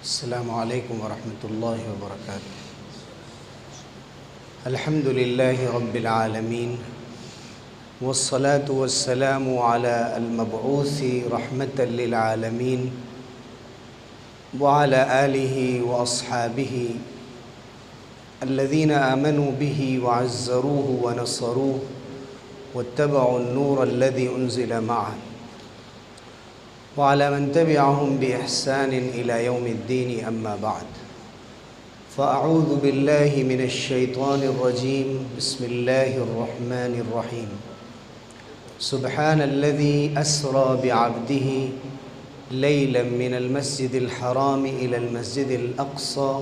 السلام علیکم ورحمۃ اللہ وبرکاتہ۔ الحمد للہ رب العالمین والصلاة والسلام علی المبعوث رحمة للعالمین وعلى آلہ واصحابہ الذین آمنوا به وعزروه ونصروه واتبعوا النور الذي انزل معه وعلى من تبعهم بإحسان إلى يوم الدين أما بعد فأعوذ بالله من الشيطان الرجيم بسم الله الرحمن الرحيم سبحان الذي أسرى بعبده ليلا من المسجد الحرام إلى المسجد الأقصى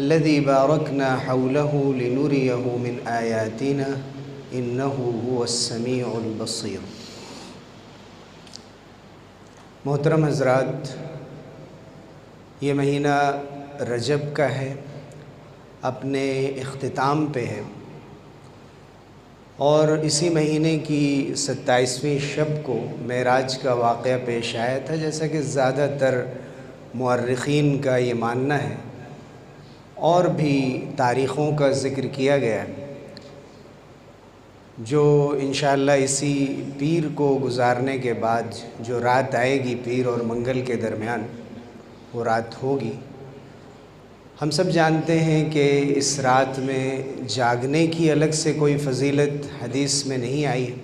الذي باركنا حوله لنريه من آياتنا إنه هو السميع البصير۔ محترم حضرات، یہ مہینہ رجب کا ہے، اپنے اختتام پہ ہے، اور اسی مہینے کی 27ویں شب کو معراج کا واقعہ پیش آیا تھا، جیسا کہ زیادہ تر مورخین کا یہ ماننا ہے اور بھی تاریخوں کا ذکر کیا گیا ہے، جو انشاءاللہ اسی پیر کو گزارنے کے بعد جو رات آئے گی پیر اور منگل کے درمیان، وہ رات ہوگی۔ ہم سب جانتے ہیں کہ اس رات میں جاگنے کی الگ سے کوئی فضیلت حدیث میں نہیں آئی ہے،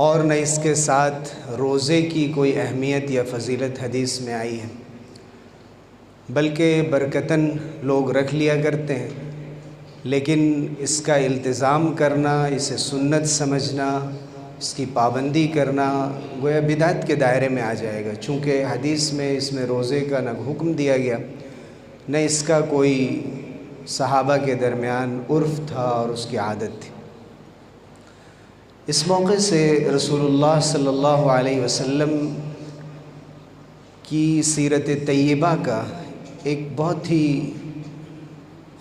اور نہ اس کے ساتھ روزے کی کوئی اہمیت یا فضیلت حدیث میں آئی ہے، بلکہ برکتاً لوگ رکھ لیا کرتے ہیں، لیکن اس کا التزام کرنا، اسے سنت سمجھنا، اس کی پابندی کرنا گویا بدعت کے دائرے میں آ جائے گا، چونکہ حدیث میں اس میں روزے کا نہ حکم دیا گیا، نہ اس کا کوئی صحابہ کے درمیان عرف تھا اور اس کی عادت تھی۔ اس موقع سے رسول اللہ صلی اللہ علیہ وسلم کی سیرت طیبہ کا ایک بہت ہی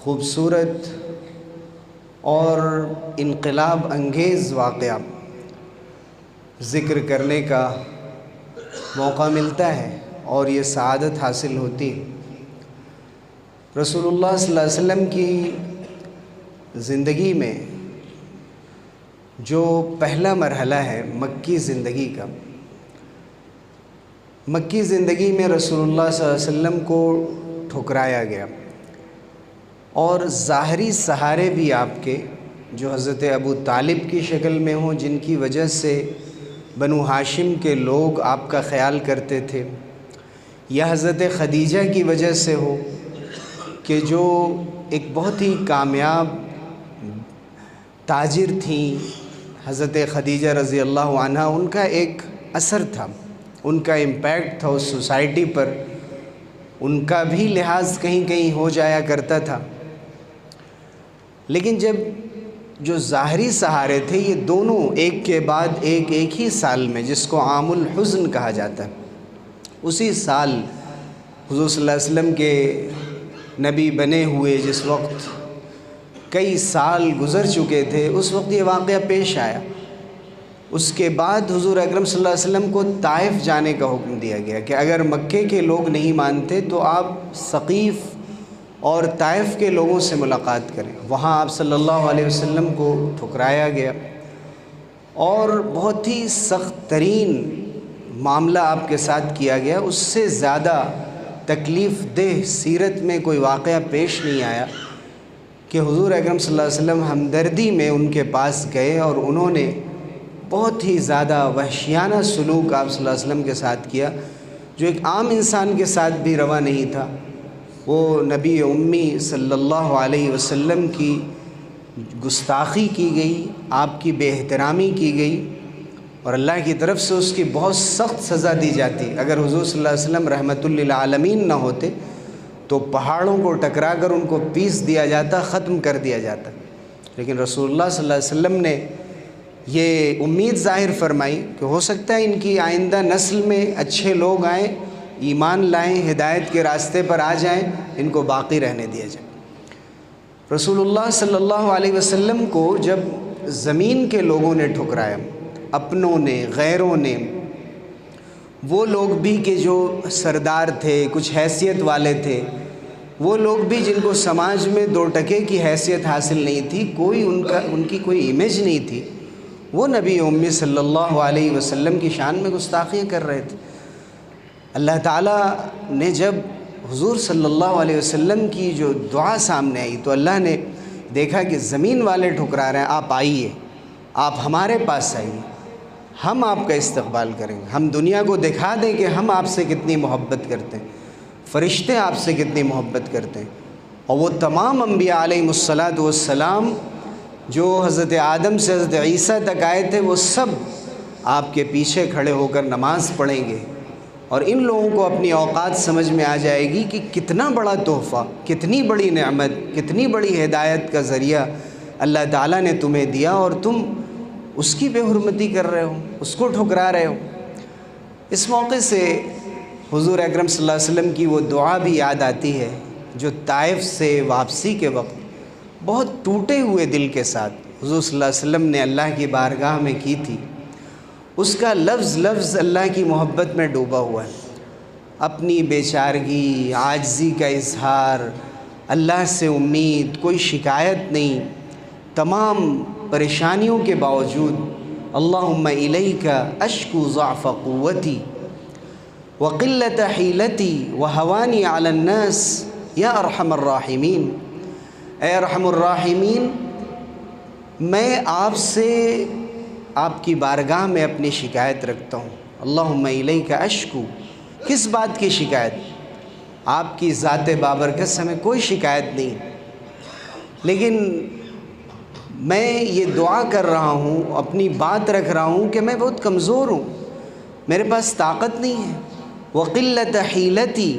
خوبصورت اور انقلاب انگیز واقعہ ذکر کرنے کا موقع ملتا ہے، اور یہ سعادت حاصل ہوتی ہے۔ رسول اللہ صلی اللہ علیہ وسلم کی زندگی میں جو پہلا مرحلہ ہے مکی زندگی کا، مکی زندگی میں رسول اللہ صلی اللہ علیہ وسلم کو ٹھکرایا گیا، اور ظاہری سہارے بھی آپ کے جو حضرت ابو طالب کی شکل میں ہوں، جن کی وجہ سے بنو ہاشم کے لوگ آپ کا خیال کرتے تھے، یا حضرت خدیجہ کی وجہ سے ہو کہ جو ایک بہت ہی کامیاب تاجر تھیں حضرت خدیجہ رضی اللہ عنہ، ان کا ایک اثر تھا، ان کا امپیکٹ تھا اس سوسائٹی پر، ان کا بھی لحاظ کہیں کہیں ہو جایا کرتا تھا۔ لیکن جب جو ظاہری سہارے تھے، یہ دونوں ایک کے بعد ایک ہی سال میں، جس کو عام الحزن کہا جاتا ہے، اسی سال حضور صلی اللہ علیہ وسلم کے نبی بنے ہوئے جس وقت کئی سال گزر چکے تھے، اس وقت یہ واقعہ پیش آیا۔ اس کے بعد حضور اکرم صلی اللہ علیہ وسلم کو طائف جانے کا حکم دیا گیا کہ اگر مکے کے لوگ نہیں مانتے تو آپ ثقیف اور طائف کے لوگوں سے ملاقات کریں۔ وہاں آپ صلی اللہ علیہ وسلم کو ٹھکرایا گیا، اور بہت ہی سخت ترین معاملہ آپ کے ساتھ کیا گیا۔ اس سے زیادہ تکلیف دہ سیرت میں کوئی واقعہ پیش نہیں آیا کہ حضور اکرم صلی اللہ علیہ وسلم ہمدردی میں ان کے پاس گئے، اور انہوں نے بہت ہی زیادہ وحشیانہ سلوک آپ صلی اللہ علیہ وسلم کے ساتھ کیا، جو ایک عام انسان کے ساتھ بھی روا نہیں تھا۔ وہ نبی امی صلی اللہ علیہ وسلم کی گستاخی کی گئی، آپ کی بے احترامی کی گئی، اور اللہ کی طرف سے اس کی بہت سخت سزا دی جاتی۔ اگر حضور صلی اللہ علیہ وسلم رحمۃ للعالمین نہ ہوتے تو پہاڑوں کو ٹکرا کر ان کو پیس دیا جاتا، ختم کر دیا جاتا، لیکن رسول اللہ صلی اللہ علیہ وسلم نے یہ امید ظاہر فرمائی کہ ہو سکتا ہے ان کی آئندہ نسل میں اچھے لوگ آئیں، ایمان لائیں، ہدایت کے راستے پر آ جائیں، ان کو باقی رہنے دیا جائے۔ رسول اللہ صلی اللہ علیہ وسلم کو جب زمین کے لوگوں نے ٹھکرایا، اپنوں نے، غیروں نے، وہ لوگ بھی کہ جو سردار تھے، کچھ حیثیت والے تھے، وہ لوگ بھی جن کو سماج میں 2 ٹکے کی حیثیت حاصل نہیں تھی، کوئی ان کی کوئی امیج نہیں تھی، وہ نبی امی صلی اللہ علیہ وسلم کی شان میں گستاخیاں کر رہے تھے۔ اللہ تعالیٰ نے جب حضور صلی اللہ علیہ وسلم کی جو دعا سامنے آئی تو اللہ نے دیکھا کہ زمین والے ٹھکرا رہے ہیں، آپ آئیے، آپ ہمارے پاس آئیے، ہم آپ کا استقبال کریں گے، ہم دنیا کو دکھا دیں کہ ہم آپ سے کتنی محبت کرتے ہیں، فرشتے آپ سے کتنی محبت کرتے ہیں۔ اور وہ تمام انبیاء علیہم الصلاۃ والسلام جو حضرت آدم سے حضرت عیسیٰ تک آئے تھے، وہ سب آپ کے پیچھے کھڑے ہو کر نماز پڑھیں گے، اور ان لوگوں کو اپنی اوقات سمجھ میں آ جائے گی کہ کتنا بڑا تحفہ، کتنی بڑی نعمت، کتنی بڑی ہدایت کا ذریعہ اللہ تعالیٰ نے تمہیں دیا، اور تم اس کی بے حرمتی کر رہے ہو، اس کو ٹھکرا رہے ہو۔ اس موقع سے حضور اکرم صلی اللہ علیہ وسلم کی وہ دعا بھی یاد آتی ہے جو طائف سے واپسی کے وقت بہت ٹوٹے ہوئے دل کے ساتھ حضور صلی اللہ علیہ وسلم نے اللہ کی بارگاہ میں کی تھی۔ اس کا لفظ لفظ اللہ کی محبت میں ڈوبا ہوا ہے، اپنی بیچارگی، عاجزی کا اظہار، اللہ سے امید، کوئی شکایت نہیں، تمام پریشانیوں کے باوجود اللہم الیک اشکو ضعف قوتی وقلت حیلتی وہوانی علی الناس یا ارحم الراحمین، اے ارحم الراحمین، میں آپ سے آپ کی بارگاہ میں اپنی شکایت رکھتا ہوں۔ اللہم الیک اشکو، کس بات کی شکایت؟ آپ کی ذات بابرکت سے ہمیں کوئی شکایت نہیں، لیکن میں یہ دعا کر رہا ہوں، اپنی بات رکھ رہا ہوں کہ میں بہت کمزور ہوں، میرے پاس طاقت نہیں ہے، وقلت حیلتی،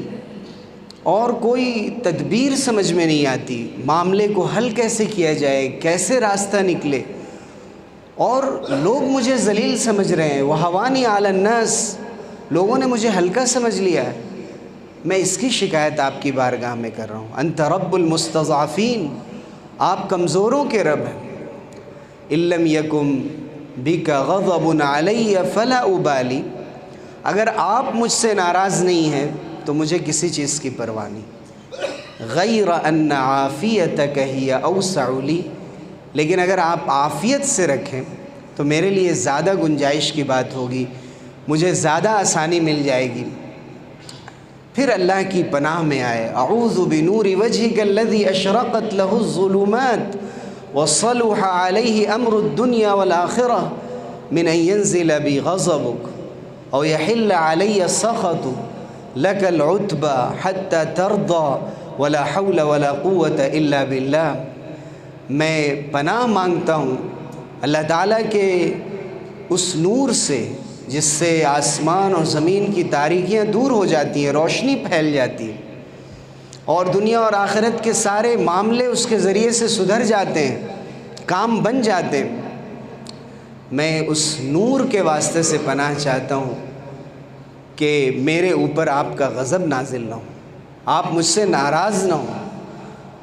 اور کوئی تدبیر سمجھ میں نہیں آتی، معاملے کو حل کیسے کیا جائے، کیسے راستہ نکلے، اور لوگ مجھے ذلیل سمجھ رہے ہیں، وہوانی علی الناس، لوگوں نے مجھے ہلکا سمجھ لیا ہے، میں اس کی شکایت آپ کی بارگاہ میں کر رہا ہوں۔ انت رب المستضعفین، آپ کمزوروں کے رب ہیں۔ ان لم یکن بک غضب علی فلا ابالی، اگر آپ مجھ سے ناراض نہیں ہیں تو مجھے کسی چیز کی پرواہ نہیں، غیر ان عافیتک ہی اوسع لی، لیکن اگر آپ عافیت سے رکھیں تو میرے لیے زیادہ گنجائش کی بات ہوگی، مجھے زیادہ آسانی مل جائے گی۔ پھر اللہ کی پناہ میں آئے، اعوذ بنور وجہک الذی اشرقت لہ الظلمات وصلح علیہ امر الدنیا والآخرہ من ان ینزل بی غضبک او یحل علی السخط لک العتبى حتی ترضى ولا حول ولا قوة الا باللہ، میں پناہ مانگتا ہوں اللہ تعالیٰ کے اس نور سے جس سے آسمان اور زمین کی تاریکیاں دور ہو جاتی ہیں، روشنی پھیل جاتی ہے، اور دنیا اور آخرت کے سارے معاملے اس کے ذریعے سے سدھر جاتے ہیں، کام بن جاتے ہیں۔ میں اس نور کے واسطے سے پناہ چاہتا ہوں کہ میرے اوپر آپ کا غضب نازل نہ ہو، آپ مجھ سے ناراض نہ ہوں،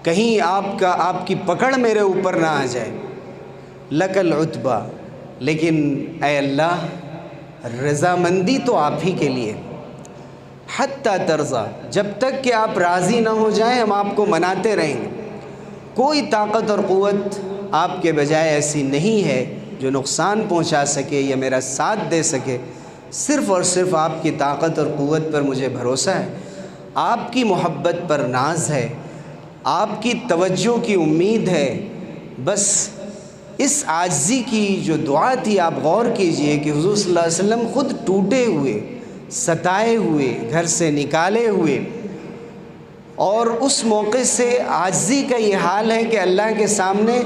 کہیں آپ کی پکڑ میرے اوپر نہ آ جائے۔ لک العتبہ، لیکن اے اللہ رضامندی تو آپ ہی کے لیے، حتی ترضیٰ، جب تک کہ آپ راضی نہ ہو جائیں ہم آپ کو مناتے رہیں گے۔ کوئی طاقت اور قوت آپ کے بجائے ایسی نہیں ہے جو نقصان پہنچا سکے یا میرا ساتھ دے سکے، صرف اور صرف آپ کی طاقت اور قوت پر مجھے بھروسہ ہے، آپ کی محبت پر ناز ہے، آپ کی توجہ کی امید ہے۔ بس اس عاجزی کی جو دعا تھی آپ غور کیجئے کہ حضور صلی اللہ علیہ وسلم خود ٹوٹے ہوئے، ستائے ہوئے، گھر سے نکالے ہوئے، اور اس موقع سے عاجزی کا یہ حال ہے کہ اللہ کے سامنے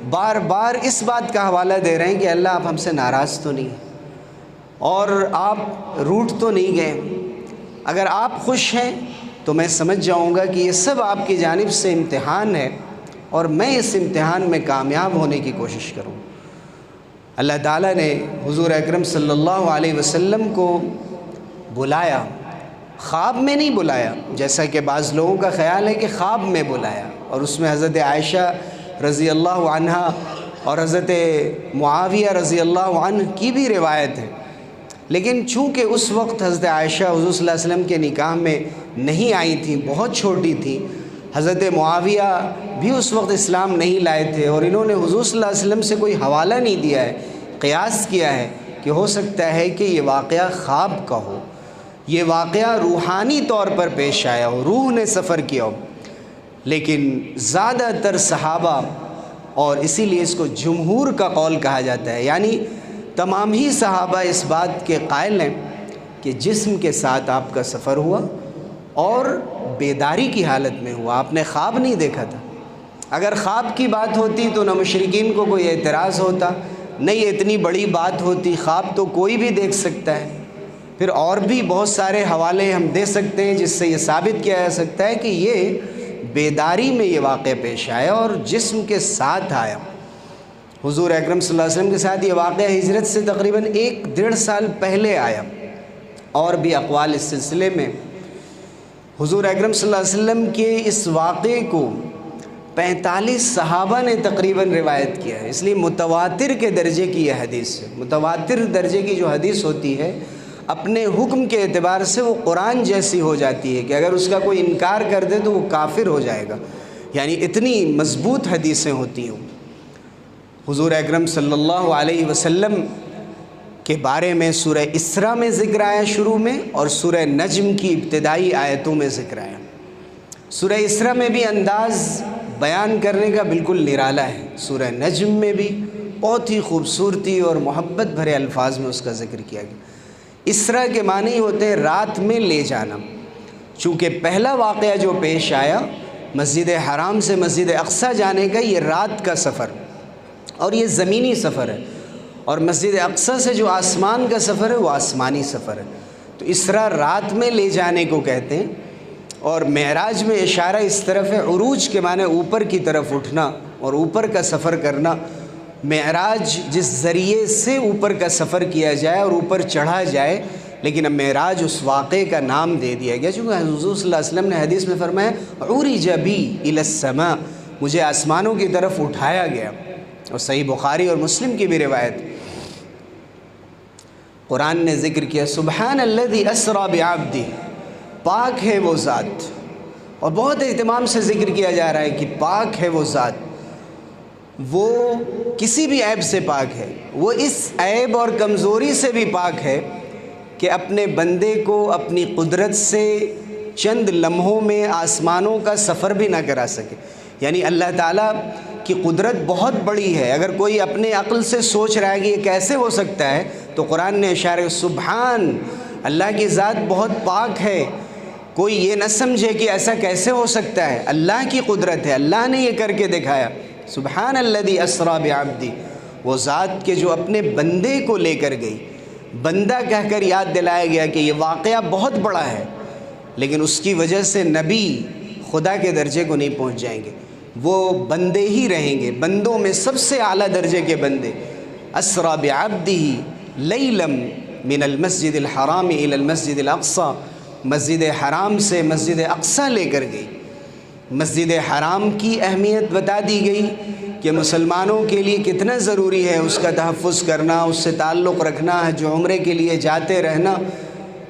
بار بار اس بات کا حوالہ دے رہے ہیں کہ اللہ آپ ہم سے ناراض تو نہیں ہیں، اور آپ روٹھ تو نہیں گئے، اگر آپ خوش ہیں تو میں سمجھ جاؤں گا کہ یہ سب آپ کی جانب سے امتحان ہے، اور میں اس امتحان میں کامیاب ہونے کی کوشش کروں۔ اللہ تعالیٰ نے حضور اکرم صلی اللہ علیہ وسلم کو بلایا، خواب میں نہیں بلایا جیسا کہ بعض لوگوں کا خیال ہے کہ خواب میں بلایا، اور اس میں حضرت عائشہ رضی اللہ عنہا اور حضرت معاویہ رضی اللہ عنہ کی بھی روایت ہے لیکن چونکہ اس وقت حضرت عائشہ حضور صلی اللہ علیہ وسلم کے نکاح میں نہیں آئی تھیں، بہت چھوٹی تھیں، حضرت معاویہ بھی اس وقت اسلام نہیں لائے تھے، اور انہوں نے حضور صلی اللہ علیہ وسلم سے کوئی حوالہ نہیں دیا ہے، قیاس کیا ہے کہ ہو سکتا ہے کہ یہ واقعہ خواب کا ہو، یہ واقعہ روحانی طور پر پیش آیا ہو، روح نے سفر کیا ہو۔ لیکن زیادہ تر صحابہ، اور اسی لیے اس کو جمہور کا قول کہا جاتا ہے، یعنی تمام ہی صحابہ اس بات کے قائل ہیں کہ جسم کے ساتھ آپ کا سفر ہوا اور بیداری کی حالت میں ہوا، آپ نے خواب نہیں دیکھا تھا۔ اگر خواب کی بات ہوتی تو نہ مشرکین کو کوئی اعتراض ہوتا، نہ یہ اتنی بڑی بات ہوتی، خواب تو کوئی بھی دیکھ سکتا ہے۔ پھر اور بھی بہت سارے حوالے ہم دے سکتے ہیں جس سے یہ ثابت کیا جا سکتا ہے کہ یہ بیداری میں یہ واقعہ پیش آیا اور جسم کے ساتھ آیا۔ حضور اکرم صلی اللہ علیہ وسلم کے ساتھ یہ واقعہ ہجرت سے تقریباً 1-1.5 سال پہلے آیا۔ اور بھی اقوال اس سلسلے میں، حضور اکرم صلی اللہ علیہ وسلم کے اس واقعے کو 45 صحابہ نے تقریباً روایت کیا ہے، اس لیے متواتر کے درجے کی یہ حدیث ہے۔ متواتر درجے کی جو حدیث ہوتی ہے اپنے حکم کے اعتبار سے وہ قرآن جیسی ہو جاتی ہے کہ اگر اس کا کوئی انکار کر دے تو وہ کافر ہو جائے گا، یعنی اتنی مضبوط حدیثیں ہوتی ہیں۔ حضور اکرم صلی اللہ علیہ وسلم کے بارے میں سورہ اسراء میں ذکر آیا شروع میں، اور سورہ نجم کی ابتدائی آیتوں میں ذکر آیا۔ سورہ اسراء میں بھی انداز بیان کرنے کا بالکل نرالا ہے، سورہ نجم میں بھی بہت ہی خوبصورتی اور محبت بھرے الفاظ میں اس کا ذکر کیا گیا۔ اسراء کے معنی ہوتے ہیں رات میں لے جانا، چونکہ پہلا واقعہ جو پیش آیا مسجد حرام سے مسجد اقصیٰ جانے کا، یہ رات کا سفر اور یہ زمینی سفر ہے، اور مسجد اقصیٰ سے جو آسمان کا سفر ہے وہ آسمانی سفر ہے۔ تو اسراء رات میں لے جانے کو کہتے ہیں، اور معراج میں اشارہ اس طرف ہے، عروج کے معنی اوپر کی طرف اٹھنا اور اوپر کا سفر کرنا۔ معراج جس ذریعے سے اوپر کا سفر کیا جائے اور اوپر چڑھا جائے، لیکن اب معراج اس واقعے کا نام دے دیا گیا، چونکہ حضور صلی اللہ علیہ وسلم نے حدیث میں فرمایا عُرِجَ بِی إِلَى السَّمَاءِ، مجھے آسمانوں کی طرف اٹھایا گیا، اور صحیح بخاری اور مسلم کی بھی روایت۔ قرآن نے ذکر کیا سبحان الذی اسریٰ بعبدہ، پاک ہے وہ ذات، اور بہت اہتمام سے ذکر کیا جا رہا ہے کہ پاک ہے وہ ذات، وہ کسی بھی عیب سے پاک ہے، وہ اس عیب اور کمزوری سے بھی پاک ہے کہ اپنے بندے کو اپنی قدرت سے چند لمحوں میں آسمانوں کا سفر بھی نہ کرا سکے۔ یعنی اللہ تعالیٰ کی قدرت بہت بڑی ہے، اگر کوئی اپنے عقل سے سوچ رہا ہے کہ یہ کیسے ہو سکتا ہے تو قرآن نے اشارہ سبحان، اللہ کی ذات بہت پاک ہے، کوئی یہ نہ سمجھے کہ ایسا کیسے ہو سکتا ہے، اللہ کی قدرت ہے، اللہ نے یہ کر کے دکھایا۔ سبحان الذی اسریٰ بعبدہ، وہ ذات کے جو اپنے بندے کو لے کر گئی، بندہ کہہ کر یاد دلایا گیا کہ یہ واقعہ بہت بڑا ہے، لیکن اس کی وجہ سے نبی خدا کے درجے کو نہیں پہنچ جائیں گے، وہ بندے ہی رہیں گے، بندوں میں سب سے اعلیٰ درجے کے بندے۔ اسریٰ بعبدہ لیلا من المسجد الحرام الی المسجد الاقصیٰ، مسجد حرام سے مسجد اقصیٰ لے کر گئی۔ مسجد حرام کی اہمیت بتا دی گئی کہ مسلمانوں کے لیے کتنا ضروری ہے اس کا تحفظ کرنا، اس سے تعلق رکھنا، حج و عمرے کے لیے جاتے رہنا،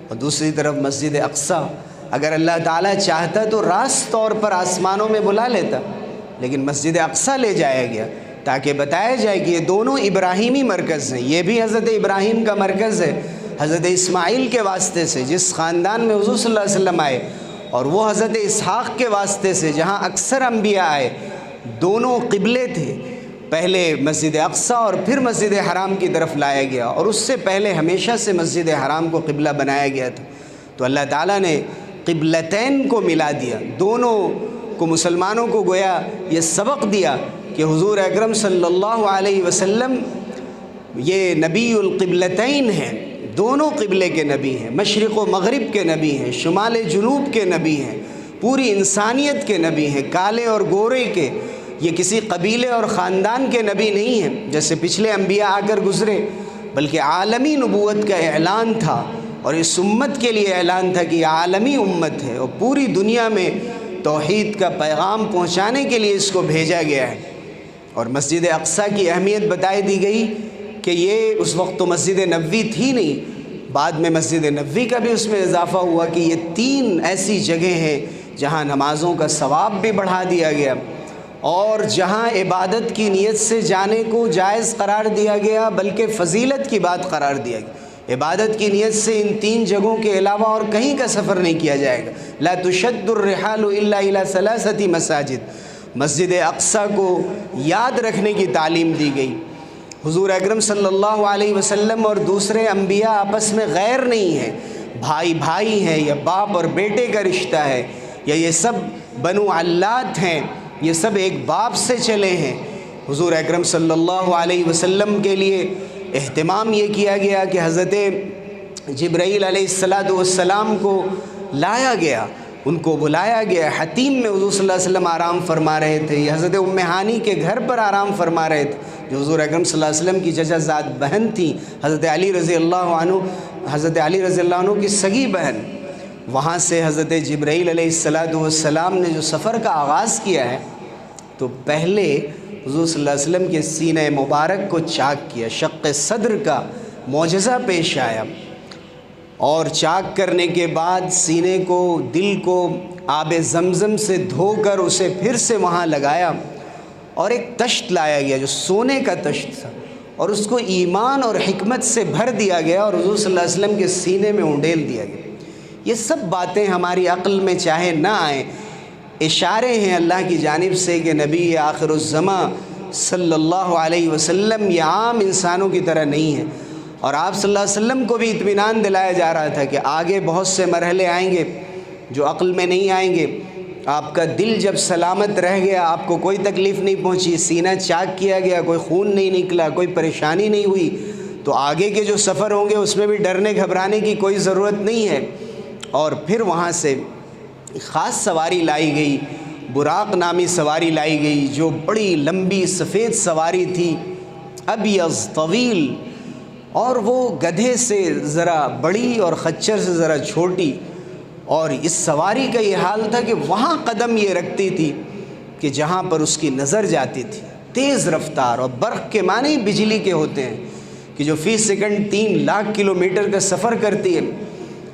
اور دوسری طرف مسجد اقصیٰ، اگر اللہ تعالیٰ چاہتا تو راست طور پر آسمانوں میں بلا لیتا، لیکن مسجد اقصیٰ لے جایا گیا تاکہ بتایا جائے کہ یہ دونوں ابراہیمی مرکز ہیں، یہ بھی حضرت ابراہیم کا مرکز ہے، حضرت اسماعیل کے واسطے سے جس خاندان میں حضور صلی اللہ علیہ وسلم آئے، اور وہ حضرت اسحاق کے واسطے سے جہاں اکثر انبیاء آئے، دونوں قبلے تھے، پہلے مسجد اقصیٰ اور پھر مسجد حرام کی طرف لایا گیا، اور اس سے پہلے ہمیشہ سے مسجد حرام کو قبلہ بنایا گیا تھا۔ تو اللہ تعالیٰ نے قبلتین کو ملا دیا، دونوں کو مسلمانوں کو گویا یہ سبق دیا کہ حضور اکرم صلی اللہ علیہ وسلم یہ نبی القبلتین ہیں، دونوں قبلے کے نبی ہیں، مشرق و مغرب کے نبی ہیں، شمال جنوب کے نبی ہیں، پوری انسانیت کے نبی ہیں، کالے اور گورے کے، یہ کسی قبیلے اور خاندان کے نبی نہیں ہیں جیسے پچھلے انبیاء آ کر گزرے، بلکہ عالمی نبوت کا اعلان تھا، اور اس امت کے لیے اعلان تھا کہ یہ عالمی امت ہے اور پوری دنیا میں توحید کا پیغام پہنچانے کے لیے اس کو بھیجا گیا ہے۔ اور مسجد اقصیٰ کی اہمیت بتائی دی گئی کہ یہ اس وقت تو مسجد نبوی تھی نہیں، بعد میں مسجد نبوی کا بھی اس میں اضافہ ہوا کہ یہ 3 ایسی جگہیں ہیں جہاں نمازوں کا ثواب بھی بڑھا دیا گیا اور جہاں عبادت کی نیت سے جانے کو جائز قرار دیا گیا بلکہ فضیلت کی بات قرار دیا گیا۔ عبادت کی نیت سے ان 3 جگہوں کے علاوہ اور کہیں کا سفر نہیں کیا جائے گا۔ لا تشد الرحال الا الى 3 مساجد، مسجد اقصیٰ کو یاد رکھنے کی تعلیم دی گئی۔ حضور اکرم صلی اللہ علیہ وسلم اور دوسرے انبیاء آپس میں غیر نہیں ہیں، بھائی بھائی ہیں، یا باپ اور بیٹے کا رشتہ ہے، یا یہ سب بنو علات ہیں، یہ سب ایک باپ سے چلے ہیں۔ حضور اکرم صلی اللہ علیہ وسلم کے لیے اہتمام یہ کیا گیا کہ حضرت جبرائیل علیہ السلام کو لایا گیا، ان کو بلایا گیا۔ حتیم میں حضور صلی اللہ علیہ وسلم آرام فرما رہے تھے، یہ حضرت ام ہانی کے گھر پر آرام فرما رہے تھے، جو حضور اکرم صلی اللہ علیہ وسلم کی چچا زاد بہن تھی، حضرت علی رضی اللہ عنہ کی سگی بہن۔ وہاں سے حضرت جبرائیل علیہ السلام نے جو سفر کا آغاز کیا ہے تو پہلے حضور صلی اللہ علیہ وسلم کے سینہ مبارک کو چاک کیا، شق صدر کا معجزہ پیش آیا، اور چاک کرنے کے بعد سینے کو، دل کو آب زمزم سے دھو کر اسے پھر سے وہاں لگایا، اور ایک تشت لایا گیا جو سونے کا تشت تھا، اور اس کو ایمان اور حکمت سے بھر دیا گیا اور حضور صلی اللہ علیہ وسلم کے سینے میں انڈیل دیا گیا۔ یہ سب باتیں ہماری عقل میں چاہے نہ آئیں، اشارے ہیں اللہ کی جانب سے کہ نبی آخر الزماں صلی اللہ علیہ وسلم یہ عام انسانوں کی طرح نہیں ہے، اور آپ صلی اللہ علیہ وسلم کو بھی اطمینان دلایا جا رہا تھا کہ آگے بہت سے مرحلے آئیں گے جو عقل میں نہیں آئیں گے۔ آپ کا دل جب سلامت رہ گیا، آپ کو کوئی تکلیف نہیں پہنچی، سینہ چاک کیا گیا، کوئی خون نہیں نکلا، کوئی پریشانی نہیں ہوئی، تو آگے کے جو سفر ہوں گے اس میں بھی ڈرنے گھبرانے کی کوئی ضرورت نہیں ہے۔ اور پھر وہاں سے خاص سواری لائی گئی، براق نامی سواری لائی گئی جو بڑی لمبی سفید سواری تھی، ابیض طویل، اور وہ گدھے سے ذرا بڑی اور خچر سے ذرا چھوٹی، اور اس سواری کا یہ حال تھا کہ وہاں قدم یہ رکھتی تھی کہ جہاں پر اس کی نظر جاتی تھی۔ تیز رفتار، اور برق کے معنی بجلی کے ہوتے ہیں کہ جو فی سیکنڈ 3 لاکھ کلومیٹر کا سفر کرتی ہے،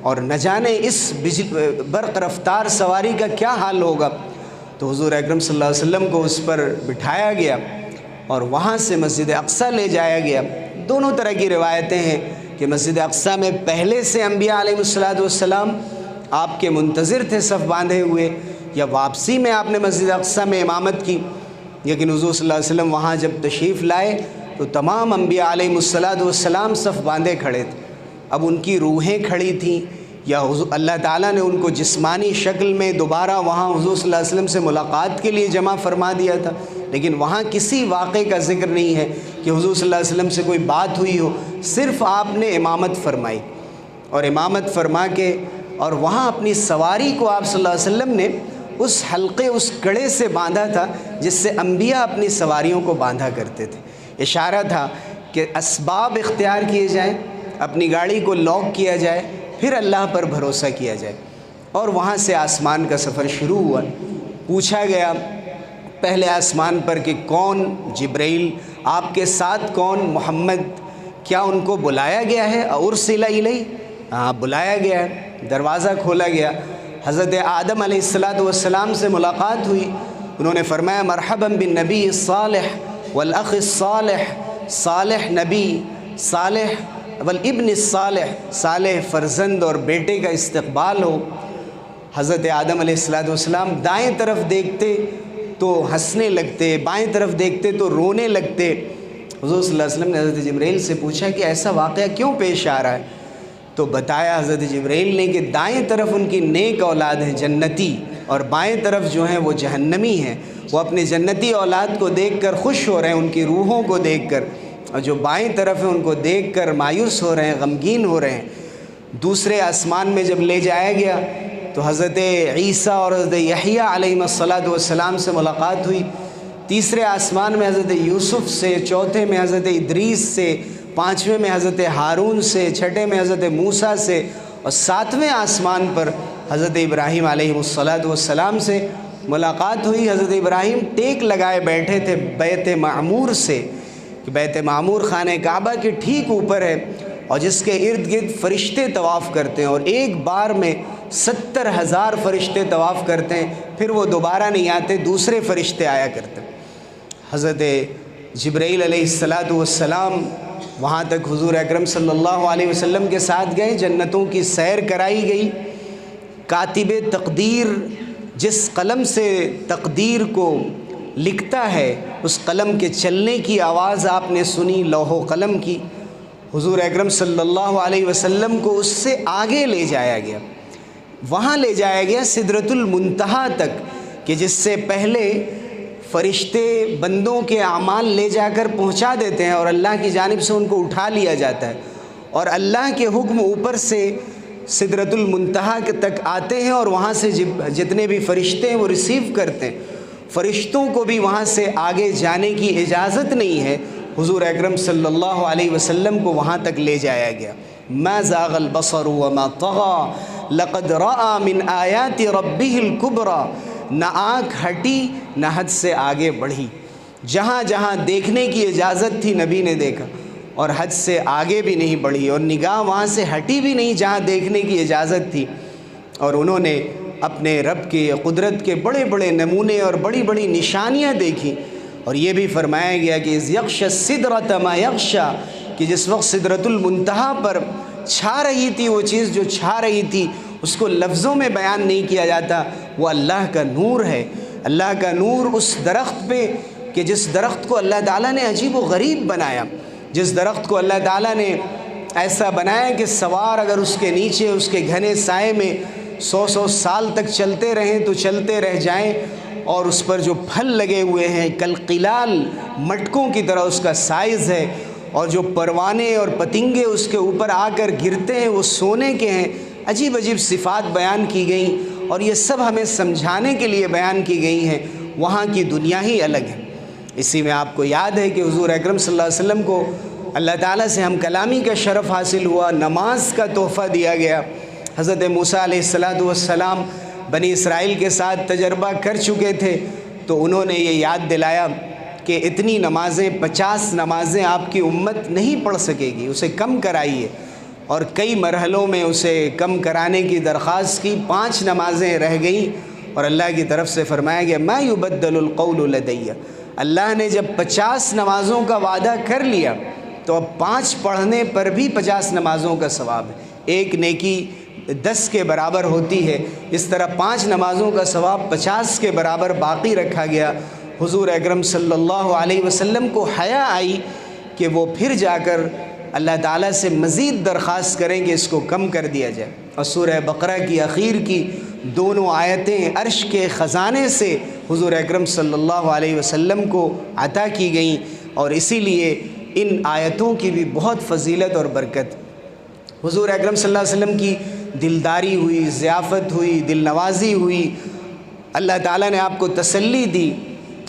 اور نہ جانے اس برق رفتار سواری کا کیا حال ہوگا۔ تو حضور اکرم صلی اللہ علیہ وسلم کو اس پر بٹھایا گیا اور وہاں سے مسجد اقصیٰ لے جایا گیا۔ دونوں طرح کی روایتیں ہیں کہ مسجد اقصیٰ میں پہلے سے انبیاء علیہ السلام آپ کے منتظر تھے صف باندھے ہوئے، یا واپسی میں آپ نے مسجد اقصیٰ میں امامت کی، لیکن حضور صلی اللہ علیہ وسلم وہاں جب تشریف لائے تو تمام انبیاء علیہ السلام صف باندھے کھڑے تھے۔ اب ان کی روحیں کھڑی تھیں، یا اللہ تعالیٰ نے ان کو جسمانی شکل میں دوبارہ وہاں حضور صلی اللہ علیہ وسلم سے ملاقات کے لیے جمع فرما دیا تھا، لیکن وہاں کسی واقعے کا ذکر نہیں ہے کہ حضور صلی اللہ علیہ وسلم سے کوئی بات ہوئی ہو، صرف آپ نے امامت فرمائی، اور امامت فرما کے اور وہاں اپنی سواری کو آپ صلی اللہ علیہ وسلم نے اس حلقے، اس کڑے سے باندھا تھا جس سے انبیاء اپنی سواریوں کو باندھا کرتے تھے۔ اشارہ تھا کہ اسباب اختیار کیے جائیں، اپنی گاڑی کو لاک کیا جائے، پھر اللہ پر بھروسہ کیا جائے۔ اور وہاں سے آسمان کا سفر شروع ہوا۔ پوچھا گیا پہلے آسمان پر کہ کون؟ جبرائیل۔ آپ کے ساتھ کون؟ محمد۔ کیا ان کو بلایا گیا ہے؟ ارسل الیہ؟ ہاں، بلایا گیا ہے۔ دروازہ کھولا گیا، حضرت آدم علیہ السلام سے ملاقات ہوئی۔ انہوں نے فرمایا مرحبا بالنبی الصالح والاخ الصالح، صالح نبی، صالح والابن الصالح، صالح فرزند اور بیٹے کا استقبال ہو۔ حضرت آدم علیہ السلام دائیں طرف دیکھتے تو ہنسنے لگتے، بائیں طرف دیکھتے تو رونے لگتے۔ حضور صلی اللہ علیہ وسلم نے حضرت جبرائیل سے پوچھا کہ ایسا واقعہ کیوں پیش آ رہا ہے؟ تو بتایا حضرت جبرائیل نے کہ دائیں طرف ان کی نیک اولاد ہے جنتی، اور بائیں طرف جو ہیں وہ جہنمی ہیں۔ وہ اپنے جنتی اولاد کو دیکھ کر خوش ہو رہے ہیں، ان کی روحوں کو دیکھ کر، اور جو بائیں طرف ہیں ان کو دیکھ کر مایوس ہو رہے ہیں، غمگین ہو رہے ہیں۔ دوسرے آسمان میں جب لے جایا گیا تو حضرت عیسیٰ اور حضرت یحییٰ علیہ السلام سے ملاقات ہوئی۔ تیسرے آسمان میں حضرت یوسف سے، چوتھے میں حضرت ادریس سے، پانچویں میں حضرت ہارون سے، چھٹے میں حضرت موسیٰ سے، اور ساتویں آسمان پر حضرت ابراہیم علیہ السلام سے ملاقات ہوئی۔ حضرت ابراہیم ٹیک لگائے بیٹھے تھے بیت معمور سے، کہ بیت معمور خانہ کعبہ کے ٹھیک اوپر ہے، اور جس کے ارد گرد فرشتے طواف کرتے ہیں، اور ایک بار میں 70,000 فرشتے طواف کرتے ہیں، پھر وہ دوبارہ نہیں آتے، دوسرے فرشتے آیا کرتے ہیں۔ حضرت جبرائیل علیہ السلام وہاں تک حضور اکرم صلی اللہ علیہ وسلم کے ساتھ گئے، جنتوں کی سیر کرائی گئی۔ کاتب تقدیر جس قلم سے تقدیر کو لکھتا ہے، اس قلم کے چلنے کی آواز آپ نے سنی، لوح و قلم کی۔ حضور اکرم صلی اللہ علیہ وسلم کو اس سے آگے لے جایا گیا، وہاں لے جایا گیا سدرۃ المنتہا تک، کہ جس سے پہلے فرشتے بندوں کے اعمال لے جا کر پہنچا دیتے ہیں اور اللہ کی جانب سے ان کو اٹھا لیا جاتا ہے، اور اللہ کے حکم اوپر سے سدرۃ المنتہا تک آتے ہیں، اور وہاں سے جتنے بھی فرشتے ہیں وہ ریسیو کرتے ہیں۔ فرشتوں کو بھی وہاں سے آگے جانے کی اجازت نہیں ہے، حضور اکرم صلی اللہ علیہ وسلم کو وہاں تک لے جایا گیا۔ ما زاغ البصر وما طغى لقد رأى من آیات ربه الكبرى، نہ آنکھ ہٹی نہ حد سے آگے بڑھی، جہاں جہاں دیکھنے کی اجازت تھی نبی نے دیکھا، اور حد سے آگے بھی نہیں بڑھی، اور نگاہ وہاں سے ہٹی بھی نہیں جہاں دیکھنے کی اجازت تھی، اور انہوں نے اپنے رب کے قدرت کے بڑے بڑے نمونے اور بڑی بڑی نشانیاں دیکھی۔ اور یہ بھی فرمایا گیا کہ اذ یغشی السدرۃ ما یغشی، کہ جس وقت سدرۃ المنتہا پر چھا رہی تھی وہ چیز جو چھا رہی تھی، اس کو لفظوں میں بیان نہیں کیا جاتا، وہ اللہ کا نور ہے۔ اللہ کا نور اس درخت پہ، کہ جس درخت کو اللہ تعالیٰ نے عجیب و غریب بنایا، جس درخت کو اللہ تعالیٰ نے ایسا بنایا کہ سوار اگر اس کے نیچے اس کے گھنے سائے میں 100 سال تک چلتے رہیں تو چلتے رہ جائیں، اور اس پر جو پھل لگے ہوئے ہیں کلقلال مٹکوں کی طرح اس کا سائز ہے، اور جو پروانے اور پتنگے اس کے اوپر آ کر گرتے ہیں وہ سونے کے ہیں۔ عجیب عجیب صفات بیان کی گئیں، اور یہ سب ہمیں سمجھانے کے لیے بیان کی گئی ہیں۔ وہاں کی دنیا ہی الگ ہے۔ اسی میں آپ کو یاد ہے کہ حضور اکرم صلی اللہ علیہ وسلم کو اللہ تعالیٰ سے ہم کلامی کا شرف حاصل ہوا، نماز کا تحفہ دیا گیا۔ حضرت موسیٰ علیہ السلام بنی اسرائیل کے ساتھ تجربہ کر چکے تھے، تو انہوں نے یہ یاد دلایا کہ اتنی نمازیں 50 نمازیں آپ کی امت نہیں پڑھ سکے گی، اسے کم کرائیے، اور کئی مرحلوں میں اسے کم کرانے کی درخواست کی، 5 نمازیں رہ گئیں، اور اللہ کی طرف سے فرمایا گیا ما یبدل القول لدی۔ اللہ نے جب 50 نمازوں کا وعدہ کر لیا تو اب 5 پڑھنے پر بھی 50 نمازوں کا ثواب ہے، ایک نیکی 10 کے برابر ہوتی ہے، اس طرح 5 نمازوں کا ثواب 50 کے برابر باقی رکھا گیا۔ حضور اکرم صلی اللہ علیہ وسلم کو حیا آئی کہ وہ پھر جا کر اللہ تعالیٰ سے مزید درخواست کریں کہ اس کو کم کر دیا جائے، اور سورہ بقرہ کی اخیر کی دونوں آیتیں عرش کے خزانے سے حضور اکرم صلی اللہ علیہ وسلم کو عطا کی گئیں، اور اسی لیے ان آیتوں کی بھی بہت فضیلت اور برکت۔ حضور اکرم صلی اللہ علیہ وسلم کی دلداری ہوئی، ضیافت ہوئی، دل نوازی ہوئی، اللہ تعالیٰ نے آپ کو تسلی دی،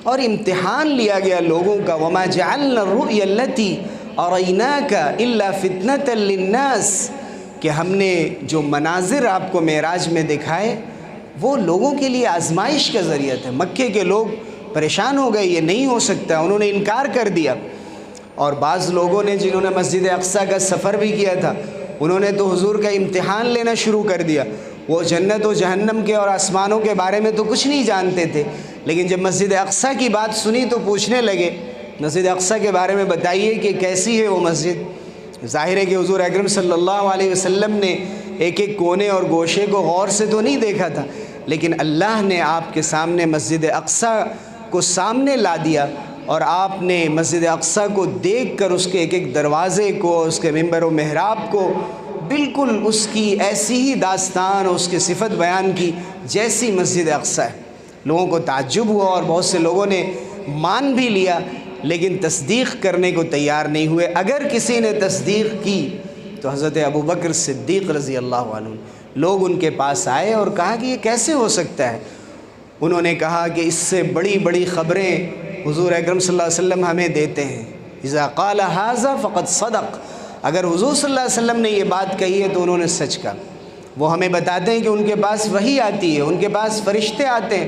اور امتحان لیا گیا لوگوں کا۔ وما جعلنا الرؤيا التي اريناك الا فتنة للناس، کہ ہم نے جو مناظر آپ کو معراج میں دکھائے وہ لوگوں کے لیے آزمائش کا ذریعہ تھے۔ مکے کے لوگ پریشان ہو گئے، یہ نہیں ہو سکتا، انہوں نے انکار کر دیا، اور بعض لوگوں نے جنہوں نے مسجد اقصیٰ کا سفر بھی کیا تھا انہوں نے تو حضور کا امتحان لینا شروع کر دیا۔ وہ جنت و جہنم کے اور آسمانوں کے بارے میں تو کچھ نہیں جانتے تھے، لیکن جب مسجد اقصیٰ کی بات سنی تو پوچھنے لگے مسجد اقصیٰ کے بارے میں بتائیے کہ کیسی ہے وہ مسجد۔ ظاہر ہے کہ حضور اکرم صلی اللہ علیہ وسلم نے ایک ایک کونے اور گوشے کو غور سے تو نہیں دیکھا تھا، لیکن اللہ نے آپ کے سامنے مسجد اقصیٰ کو سامنے لا دیا، اور آپ نے مسجد اقصیٰ کو دیکھ کر اس کے ایک ایک دروازے کو، اس کے ممبر و محراب کو، بالکل اس کی ایسی ہی داستان اور اس کی صفت بیان کی جیسی مسجد اقصیٰ ہے۔ لوگوں کو تعجب ہوا، اور بہت سے لوگوں نے مان بھی لیا، لیکن تصدیق کرنے کو تیار نہیں ہوئے۔ اگر کسی نے تصدیق کی تو حضرت ابوبکر صدیق رضی اللہ عنہ، لوگ ان کے پاس آئے اور کہا کہ یہ کیسے ہو سکتا ہے؟ انہوں نے کہا کہ اس سے بڑی بڑی خبریں حضور اکرم صلی اللہ علیہ وسلم ہمیں دیتے ہیں۔ اذا قال ھذا فقد صدق، اگر حضور صلی اللہ علیہ وسلم نے یہ بات کہی ہے تو انہوں نے سچ کہا۔ وہ ہمیں بتاتے ہیں کہ ان کے پاس وحی آتی ہے، ان کے پاس فرشتے آتے ہیں،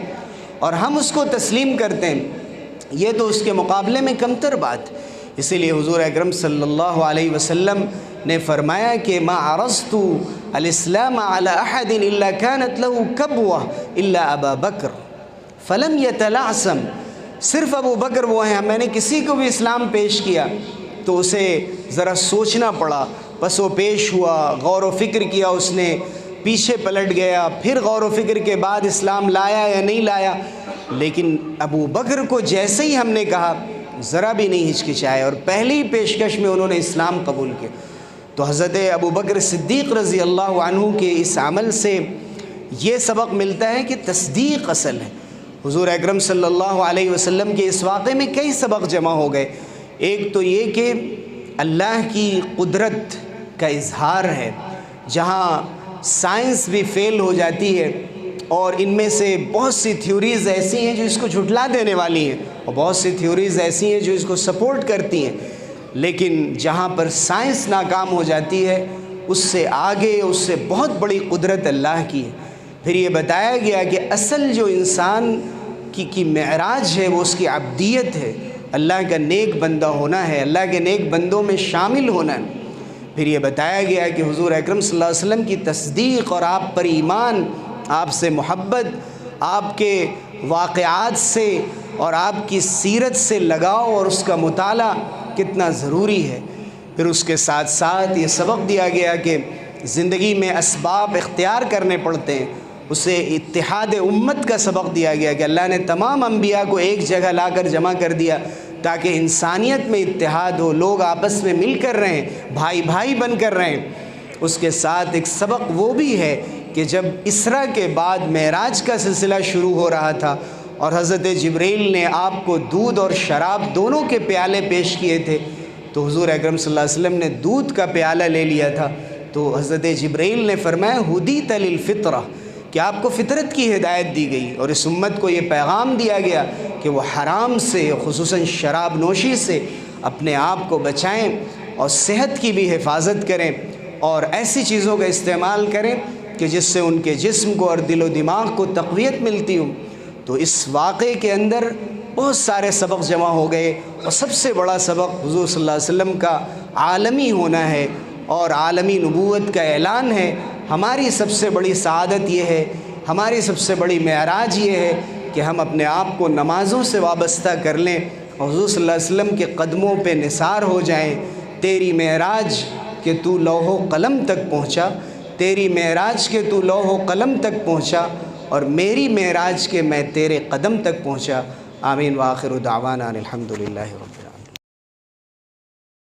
اور ہم اس کو تسلیم کرتے ہیں، یہ تو اس کے مقابلے میں کمتر بات۔ اسی لیے حضور اکرم صلی اللہ علیہ وسلم نے فرمایا کہ ما عرضت الاسلام على احد الا كانت له كبوة الا ابا بکر فلم يتلعثم، صرف ابو بکر وہ ہیں، میں نے کسی کو بھی اسلام پیش کیا تو اسے ذرا سوچنا پڑا، بس وہ پیش ہوا، غور و فکر کیا، اس نے پیچھے پلٹ گیا، پھر غور و فکر کے بعد اسلام لایا یا نہیں لایا، لیکن ابو بکر کو جیسے ہی ہم نے کہا ذرا بھی نہیں ہچکچائے اور پہلی پیشکش میں انہوں نے اسلام قبول کیا۔ تو حضرت ابو بکر صدیق رضی اللہ عنہ کے اس عمل سے یہ سبق ملتا ہے کہ تصدیق اصل ہے۔ حضور اکرم صلی اللہ علیہ وسلم کے اس واقعے میں کئی سبق جمع ہو گئے۔ ایک تو یہ کہ اللہ کی قدرت کا اظہار ہے، جہاں سائنس بھی فیل ہو جاتی ہے اور ان میں سے بہت سی تھیوریز ایسی ہیں جو اس کو جھٹلا دینے والی ہیں اور بہت سی تھیوریز ایسی ہیں جو اس کو سپورٹ کرتی ہیں، لیکن جہاں پر سائنس ناکام ہو جاتی ہے اس سے آگے، اس سے بہت بڑی قدرت اللہ کی ہے۔ پھر یہ بتایا گیا کہ اصل جو انسان کی معراج ہے وہ اس کی عبدیت ہے، اللہ کا نیک بندہ ہونا ہے، اللہ کے نیک بندوں میں شامل ہونا ہے۔ پھر یہ بتایا گیا کہ حضور اکرم صلی اللہ علیہ وسلم کی تصدیق اور آپ پر ایمان، آپ سے محبت، آپ کے واقعات سے اور آپ کی سیرت سے لگاؤ اور اس کا مطالعہ کتنا ضروری ہے۔ پھر اس کے ساتھ ساتھ یہ سبق دیا گیا کہ زندگی میں اسباب اختیار کرنے پڑتے ہیں، اسے اتحاد امت کا سبق دیا گیا کہ اللہ نے تمام انبیاء کو ایک جگہ لا کر جمع کر دیا تاکہ انسانیت میں اتحاد ہو، لوگ آپس میں مل کر رہیں، بھائی بھائی بن کر رہیں۔ اس کے ساتھ ایک سبق وہ بھی ہے کہ جب اسراء کے بعد معراج کا سلسلہ شروع ہو رہا تھا اور حضرت جبریل نے آپ کو دودھ اور شراب دونوں کے پیالے پیش کیے تھے تو حضور اکرم صلی اللہ علیہ وسلم نے دودھ کا پیالہ لے لیا تھا، تو حضرت جبریل نے فرمایا ہدیت للفطرہ، کہ آپ کو فطرت کی ہدایت دی گئی اور اس امت کو یہ پیغام دیا گیا کہ وہ حرام سے، خصوصاً شراب نوشی سے اپنے آپ کو بچائیں اور صحت کی بھی حفاظت کریں اور ایسی چیزوں کا استعمال کریں کہ جس سے ان کے جسم کو اور دل و دماغ کو تقویت ملتی ہوں۔ تو اس واقعے کے اندر بہت سارے سبق جمع ہو گئے اور سب سے بڑا سبق حضور صلی اللہ علیہ وسلم کا عالمی ہونا ہے اور عالمی نبوت کا اعلان ہے۔ ہماری سب سے بڑی سعادت یہ ہے، ہماری سب سے بڑی معراج یہ ہے کہ ہم اپنے آپ کو نمازوں سے وابستہ کر لیں اور حضور صلی اللہ علیہ وسلم کے قدموں پہ نثار ہو جائیں۔ تیری معراج کہ تو لوح و قلم تک پہنچا، تیری معراج کہ تو لوح و قلم تک پہنچا اور میری معراج کہ میں تیرے قدم تک پہنچا۔ آمین وآخر دعوانا الحمدللہ رب